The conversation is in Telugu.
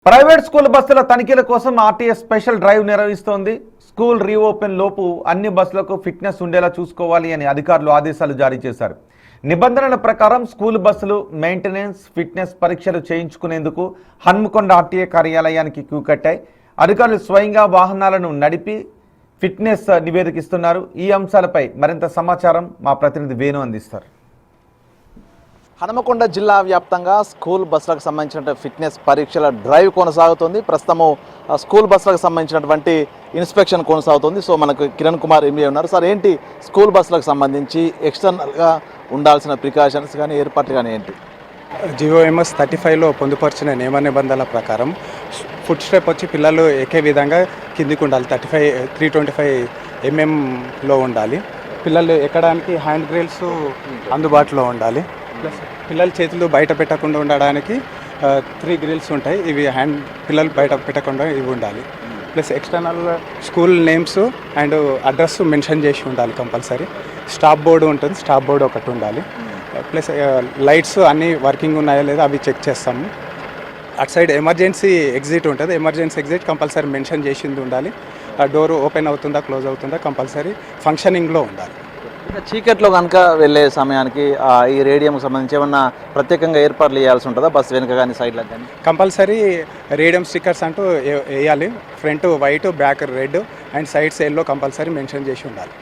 ప్రైవేట్ స్కూల్ బస్సుల తనిఖీల కోసం ఆర్టీఎస్ స్పెషల్ డ్రైవ్ నిర్వహిస్తోంది. స్కూల్ రీఓపెన్ లోపు అన్ని బస్సులకు ఫిట్నెస్ ఉండేలా చూసుకోవాలి అని అధికారులు ఆదేశాలు జారీ చేశారు. నిబంధనల ప్రకారం స్కూల్ బస్సులు మెయింటెనెన్స్, ఫిట్నెస్ పరీక్షలు చేయించుకునేందుకు హన్మకొండ ఆర్టీఏ కార్యాలయానికి క్యూ కట్టాయి. అధికారులు స్వయంగా వాహనాలను నడిపి ఫిట్నెస్ నివేదికిస్తున్నారు. ఈ అంశాలపై మరింత సమాచారం మా ప్రతినిధి వేణు అందిస్తారు. హనుమకొండ జిల్లా వ్యాప్తంగా స్కూల్ బస్సులకు సంబంధించిన ఫిట్నెస్ పరీక్షల డ్రైవ్ కొనసాగుతుంది. ప్రస్తుతము స్కూల్ బస్సులకు సంబంధించినటువంటి ఇన్స్పెక్షన్ కొనసాగుతుంది. సో మనకు కిరణ్ కుమార్ ఎంఏ ఉన్నారు. సార్, ఏంటి స్కూల్ బస్సులకు సంబంధించి ఎక్స్టర్నల్గా ఉండాల్సిన ప్రికాషన్స్ కానీ ఏర్పాట్లు కానీ ఏంటి? GOMS 35లో పొందుపరిచిన నియమ నిబంధనల ప్రకారం ఫుట్ స్టెప్ వచ్చి పిల్లలు ఎక్కే విధంగా కిందికి ఉండాలి. 325 mm ఉండాలి. పిల్లలు ఎక్కడానికి హ్యాండ్ గ్రిల్స్ అందుబాటులో ఉండాలి. ప్లస్ పిల్లల చేతులు బయట పెట్టకుండా ఉండడానికి 3 గ్రిల్స్ ఉంటాయి. ఇవి పిల్లలు బయట పెట్టకుండా ఇవి ఉండాలి. Plus external school names and address mention చేసి ఉండాలి కంపల్సరీ. స్టాప్ బోర్డు ఉంటుంది, స్టాప్ బోర్డు ఒకటి ఉండాలి. ప్లస్ లైట్స్ అన్నీ వర్కింగ్ ఉన్నాయో లేదో అవి చెక్ చేస్తాము. అటు సైడ్ ఎమర్జెన్సీ ఎగ్జిట్ ఉంటుంది. ఎమర్జెన్సీ ఎగ్జిట్ కంపల్సరీ మెన్షన్ చేసింది ఉండాలి. డోర్ ఓపెన్ అవుతుందా క్లోజ్ అవుతుందా కంపల్సరీ ఫంక్షనింగ్లో ఉండాలి. ఇంకా చీకట్లో కనుక వెళ్ళే సమయానికి ఈ రేడియంకి సంబంధించి ఏమన్నా ప్రత్యేకంగా ఏర్పాట్లు చేయాల్సి ఉంటుందా బస్సు వెనుక కానీ సైడ్లకు కానీ? కంపల్సరీ రేడియం స్టిక్కర్స్ అంటూ వేయాలి. Front white, back red and sides yellow compulsory mention చేసి ఉండాలి.